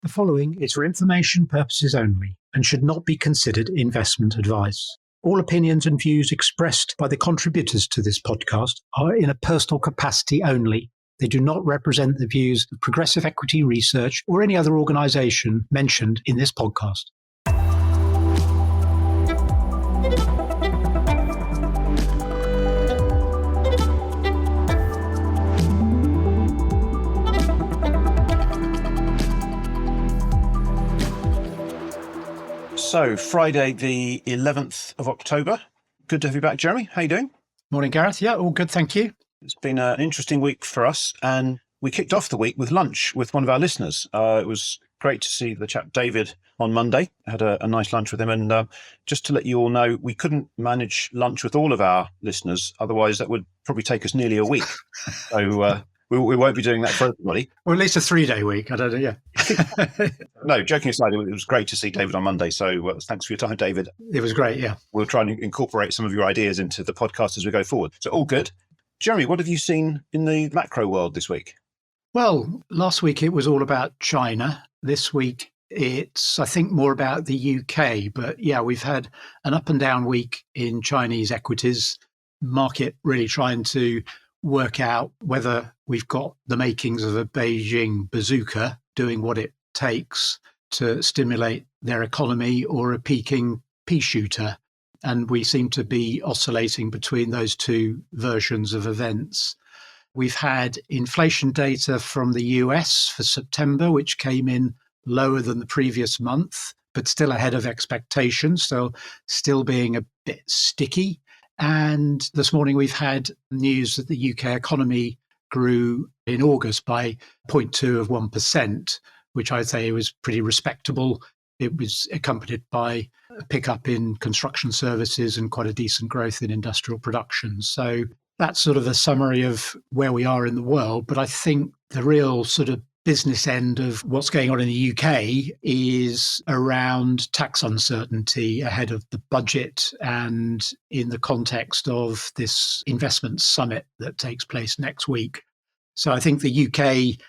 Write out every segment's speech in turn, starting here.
The following is for information purposes only and should not be considered investment advice. All opinions and views expressed by the contributors to this podcast are in a personal capacity only. They do not represent the views of Progressive Equity Research or any other organisation mentioned in this podcast. So, Friday, the 11th of October. Good to have you back, Jeremy. How you doing? Morning, Gareth. Yeah, all good, thank you. It's been an interesting week for us, and we kicked off the week with lunch with one of our listeners. It was great to see the chap David on Monday. I had a nice lunch with him, and just to let you all know, we couldn't manage lunch with all of our listeners. Otherwise, that would probably take us nearly a week. So we won't be doing that for everybody. Or at least a 3-day week. I don't know, yeah. No, joking aside, it was great to see David on Monday. So thanks for your time, David. It was great, yeah. We'll try and incorporate some of your ideas into the podcast as we go forward. So all good. Jeremy, what have you seen in the macro world this week? Well, last week it was all about China. This week it's, I think, more about the UK. But yeah, we've had an up and down week in Chinese equities. Market really trying to work out whether we've got the makings of a Beijing bazooka doing what it takes to stimulate their economy, or a Peking pea shooter. And we seem to be oscillating between those two versions of events. We've had inflation data from the US for September, which came in lower than the previous month, but still ahead of expectations, so still being a bit sticky. And this morning we've had news that the UK economy grew in August by 0.2%, which I'd say was pretty respectable. It was accompanied by a pickup in construction services and quite a decent growth in industrial production. So that's sort of a summary of where we are in the world. But I think the real sort of business end of what's going on in the UK is around tax uncertainty ahead of the budget and in the context of this investment summit that takes place next week. So I think the UK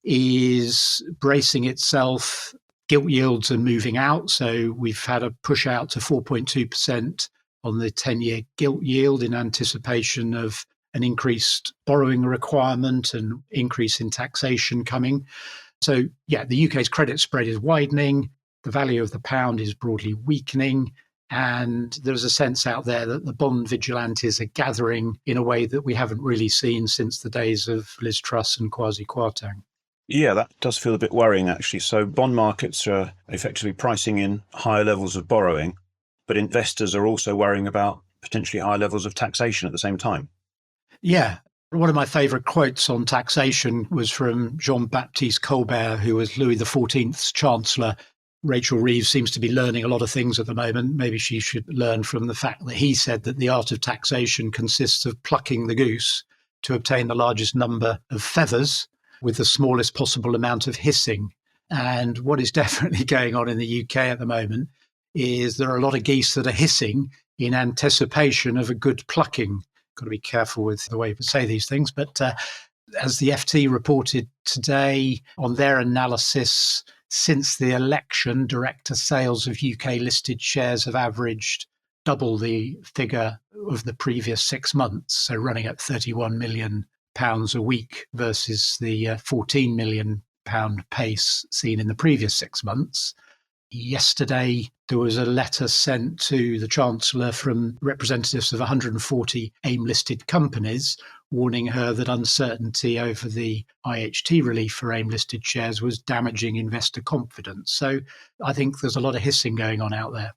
is bracing itself. Gilt yields are moving out. So we've had a push out to 4.2% on the 10-year gilt yield in anticipation of an increased borrowing requirement and increase in taxation coming. So, yeah, the UK's credit spread is widening. The value of the pound is broadly weakening. And there's a sense out there that the bond vigilantes are gathering in a way that we haven't really seen since the days of Liz Truss and Kwasi Kwarteng. Yeah, that does feel a bit worrying, actually. So bond markets are effectively pricing in higher levels of borrowing, but investors are also worrying about potentially higher levels of taxation at the same time. Yeah. One of my favourite quotes on taxation was from Jean-Baptiste Colbert, who was Louis XIV's Chancellor. Rachel Reeves seems to be learning a lot of things at the moment. Maybe she should learn from the fact that he said that the art of taxation consists of plucking the goose to obtain the largest number of feathers with the smallest possible amount of hissing. And what is definitely going on in the UK at the moment is there are a lot of geese that are hissing in anticipation of a good plucking. Got to be careful with the way we say these things. But as the FT reported today on their analysis, since the election, director sales of UK listed shares have averaged double the figure of the previous 6 months, so running at £31 million a week versus the £14 million pace seen in the previous 6 months. Yesterday, there was a letter sent to the Chancellor from representatives of 140 AIM-listed companies warning her that uncertainty over the IHT relief for AIM-listed shares was damaging investor confidence. So I think there's a lot of hissing going on out there.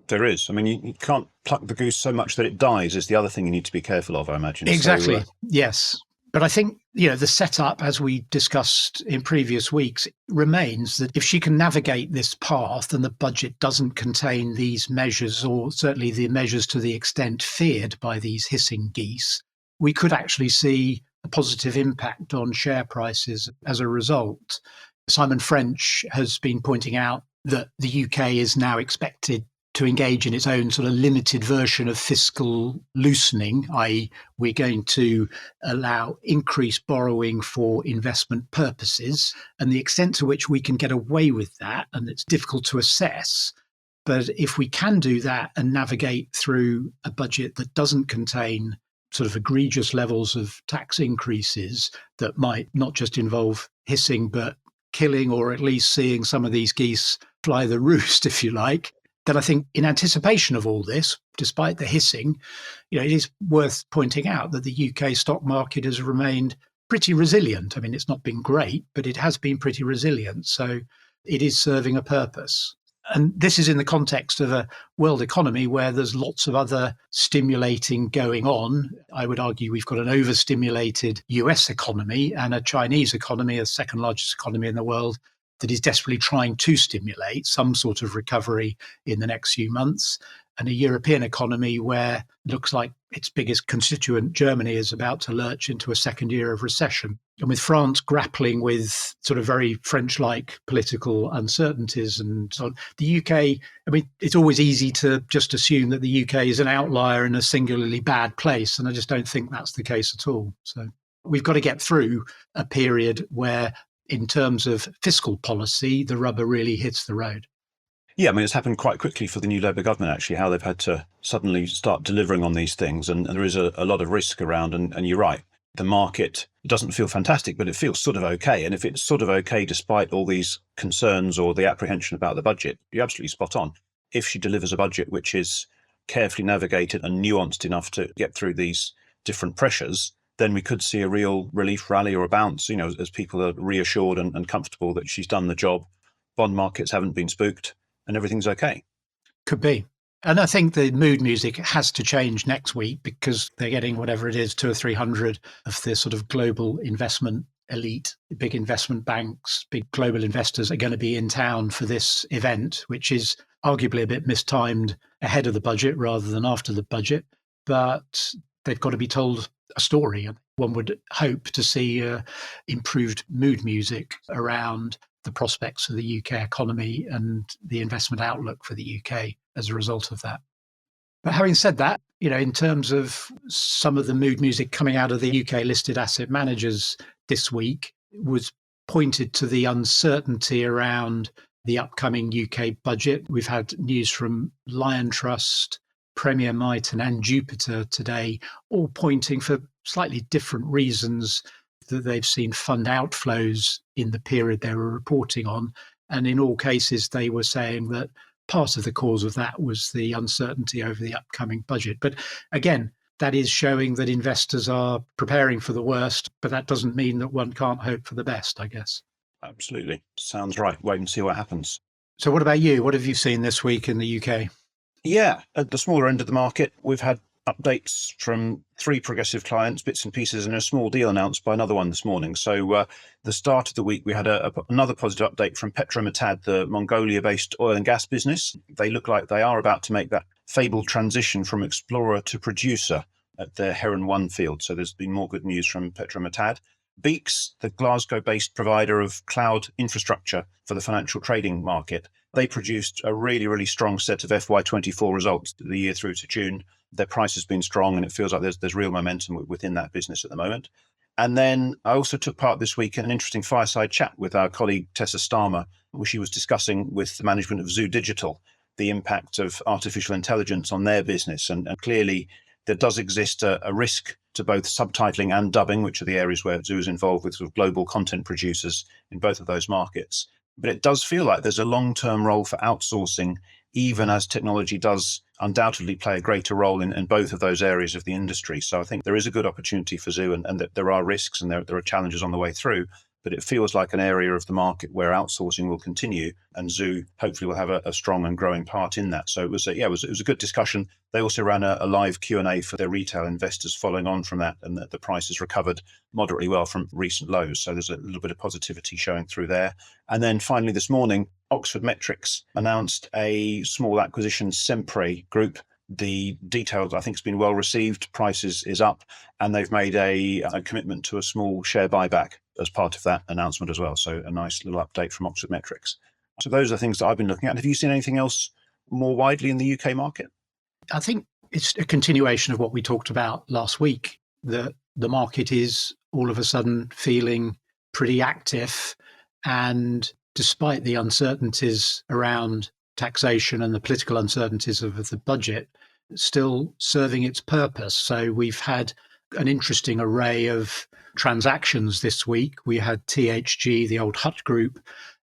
There is. I mean, you can't pluck the goose so much that it dies is the other thing you need to be careful of, I imagine. Exactly, yes. But I think, the setup, as we discussed in previous weeks, remains that if she can navigate this path and the budget doesn't contain these measures, or certainly the measures to the extent feared by these hissing geese, we could actually see a positive impact on share prices as a result. Simon French has been pointing out that the UK is now expected to engage in its own sort of limited version of fiscal loosening, i.e., we're going to allow increased borrowing for investment purposes, and the extent to which we can get away with that, and it's difficult to assess. But if we can do that and navigate through a budget that doesn't contain sort of egregious levels of tax increases that might not just involve hissing, but killing, or at least seeing some of these geese fly the roost, if you like, then I think in anticipation of all this, despite the hissing, it is worth pointing out that the UK stock market has remained pretty resilient. I mean, it's not been great, but it has been pretty resilient. So it is serving a purpose. And this is in the context of a world economy where there's lots of other stimulating going on. I would argue we've got an overstimulated US economy and a Chinese economy, a second largest economy in the world, that is desperately trying to stimulate some sort of recovery in the next few months, and a European economy where it looks like its biggest constituent, Germany, is about to lurch into a second year of recession. And with France grappling with sort of very French-like political uncertainties and so on, the UK, I mean, it's always easy to just assume that the UK is an outlier in a singularly bad place, and I just don't think that's the case at all. So we've got to get through a period where, in terms of fiscal policy, the rubber really hits the road. Yeah, I mean, it's happened quite quickly for the new Labour government, actually, how they've had to suddenly start delivering on these things. And there is a lot of risk around. And you're right, the market doesn't feel fantastic, but it feels sort of okay. And if it's sort of okay, despite all these concerns or the apprehension about the budget, you're absolutely spot on. If she delivers a budget which is carefully navigated and nuanced enough to get through these different pressures, then we could see a real relief rally or a bounce, as people are reassured and comfortable that she's done the job. Bond markets haven't been spooked and everything's okay. Could be. And I think the mood music has to change next week because they're getting whatever it is, 200 or 300 of the sort of global investment elite, big investment banks, big global investors are going to be in town for this event, which is arguably a bit mistimed ahead of the budget rather than after the budget. But they've got to be told a story. One would hope to see improved mood music around the prospects of the UK economy and the investment outlook for the UK as a result of that. But having said that, in terms of some of the mood music coming out of the UK listed asset managers this week, was pointed to the uncertainty around the upcoming UK budget. We've had news from Lion Trust, Premier Miton and Jupiter today, all pointing for slightly different reasons that they've seen fund outflows in the period they were reporting on. And in all cases, they were saying that part of the cause of that was the uncertainty over the upcoming budget. But again, that is showing that investors are preparing for the worst, but that doesn't mean that one can't hope for the best, I guess. Absolutely. Sounds right. Wait and see what happens. So what about you? What have you seen this week in the UK? Yeah, at the smaller end of the market, we've had updates from 3 progressive clients, bits and pieces, and a small deal announced by another one this morning. So the start of the week, we had another positive update from Petrometad, the Mongolia-based oil and gas business. They look like they are about to make that fabled transition from explorer to producer at their Heron 1 field. So there's been more good news from Petrometad. Beeks, the Glasgow-based provider of cloud infrastructure for the financial trading market, they produced a really, really strong set of FY24 results the year through to June. Their price has been strong, and it feels like there's real momentum within that business at the moment. And then I also took part this week in an interesting fireside chat with our colleague Tessa Starmer, where she was discussing with the management of Zoo Digital the impact of artificial intelligence on their business. And clearly, there does exist a risk to both subtitling and dubbing, which are the areas where Zoo is involved with sort of global content producers in both of those markets. But it does feel like there's a long-term role for outsourcing, even as technology does undoubtedly play a greater role in both of those areas of the industry. So I think there is a good opportunity for Zoo, and that there are risks and there are challenges on the way through. But it feels like an area of the market where outsourcing will continue, and Zoo hopefully will have a strong and growing part in that. So it was a good discussion. They also ran a live Q&A for their retail investors following on from that, and the price has recovered moderately well from recent lows. So there's a little bit of positivity showing through there. And then finally this morning, Oxford Metrics announced a small acquisition, Sempre Group. The details, I think, has been well received. Price is up, and they've made a commitment to a small share buyback as part of that announcement as well. So a nice little update from Oxford Metrics. So those are things that I've been looking at. Have you seen anything else more widely in the UK market? I think it's a continuation of what we talked about last week, that the market is all of a sudden feeling pretty active. And despite the uncertainties around taxation and the political uncertainties of the budget, still serving its purpose. So we've had an interesting array of transactions this week. We had THG, the old Hut Group,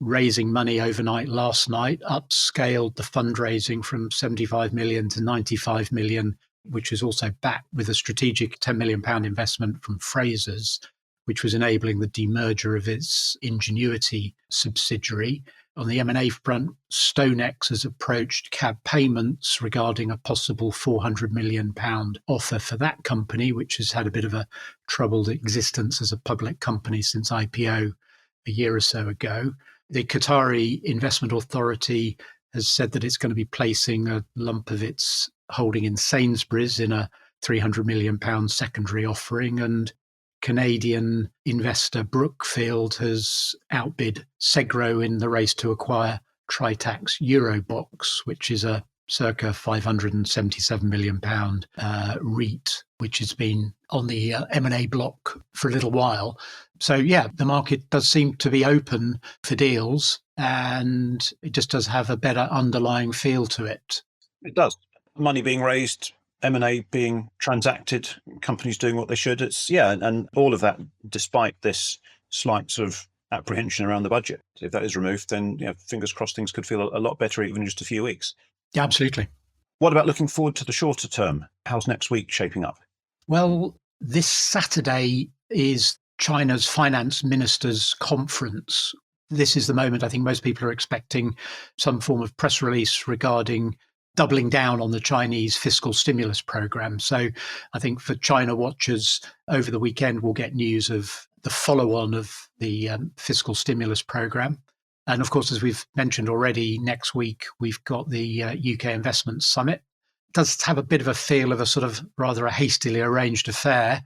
raising money overnight last night, upscaled the fundraising from 75 million to 95 million, which is also backed with a strategic £10 million investment from Frasers, which was enabling the demerger of its Ingenuity subsidiary. On the M&A front, StoneX has approached CAB Payments regarding a possible £400 million offer for that company, which has had a bit of a troubled existence as a public company since IPO a year or so ago. The Qatari Investment Authority has said that it's going to be placing a lump of its holding in Sainsbury's in a £300 million secondary offering, and Canadian investor Brookfield has outbid Segro in the race to acquire Tritax Eurobox, which is a circa £577 million REIT, which has been on the M&A block for a little while. So, yeah, the market does seem to be open for deals, and it just does have a better underlying feel to it. It does. Money being raised, M&A being transacted, companies doing what they should. And all of that, despite this slight sort of apprehension around the budget. If that is removed, then fingers crossed things could feel a lot better even in just a few weeks. Yeah, absolutely. What about looking forward to the shorter term? How's next week shaping up? Well, this Saturday is China's finance ministers' conference. This is the moment I think most people are expecting some form of press release regarding doubling down on the Chinese fiscal stimulus program. So I think for China watchers over the weekend, we'll get news of the follow-on of the fiscal stimulus program. And of course, as we've mentioned already, next week, we've got the UK Investment Summit. It does have a bit of a feel of a sort of rather a hastily arranged affair.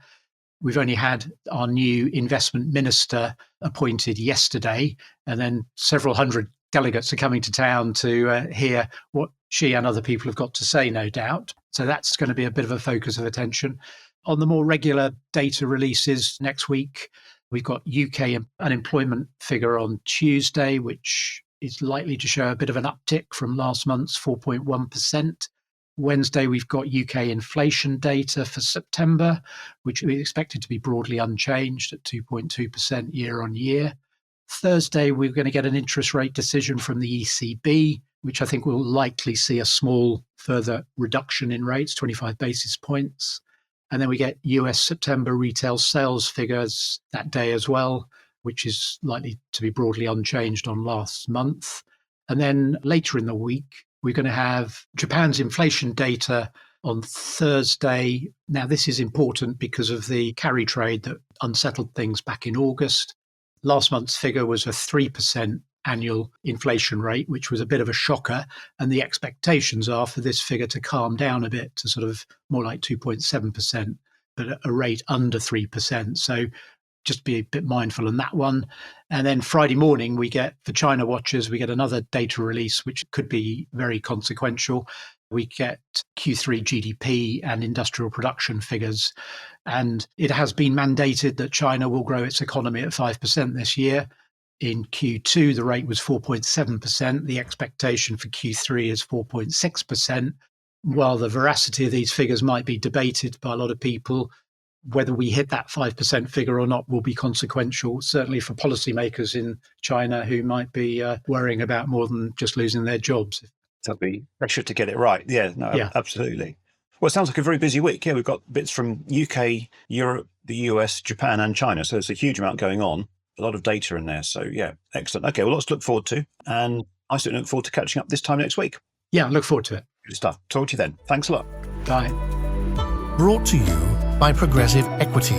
We've only had our new investment minister appointed yesterday, and then several hundred delegates are coming to town to hear what she and other people have got to say, no doubt. So that's going to be a bit of a focus of attention. On the more regular data releases next week, we've got UK unemployment figure on Tuesday, which is likely to show a bit of an uptick from last month's 4.1%. Wednesday, we've got UK inflation data for September, which we expected to be broadly unchanged at 2.2% year on year. Thursday, we're going to get an interest rate decision from the ECB, which I think will likely see a small further reduction in rates, 25 basis points. And then we get US September retail sales figures that day as well, which is likely to be broadly unchanged on last month. And then later in the week, we're going to have Japan's inflation data on Thursday. Now, this is important because of the carry trade that unsettled things back in August. Last month's figure was a 3% annual inflation rate, which was a bit of a shocker. And the expectations are for this figure to calm down a bit to sort of more like 2.7%, but at a rate under 3%. So just be a bit mindful on that one. And then Friday morning, we get, for China watchers, we get another data release, which could be very consequential. We get Q3 GDP and industrial production figures. And it has been mandated that China will grow its economy at 5% this year. In Q2, the rate was 4.7%. The expectation for Q3 is 4.6%. While the veracity of these figures might be debated by a lot of people, whether we hit that 5% figure or not will be consequential, certainly for policymakers in China who might be worrying about more than just losing their jobs. That'd be pressure to get it right. Yeah, absolutely. Well, it sounds like a very busy week. Yeah, we've got bits from UK, Europe, the US, Japan and China. So there's a huge amount going on, a lot of data in there. So yeah, excellent. Okay, well, lots to look forward to. And I certainly look forward to catching up this time next week. Yeah, look forward to it. Good stuff. Talk to you then. Thanks a lot. Bye. Brought to you by Progressive Equity.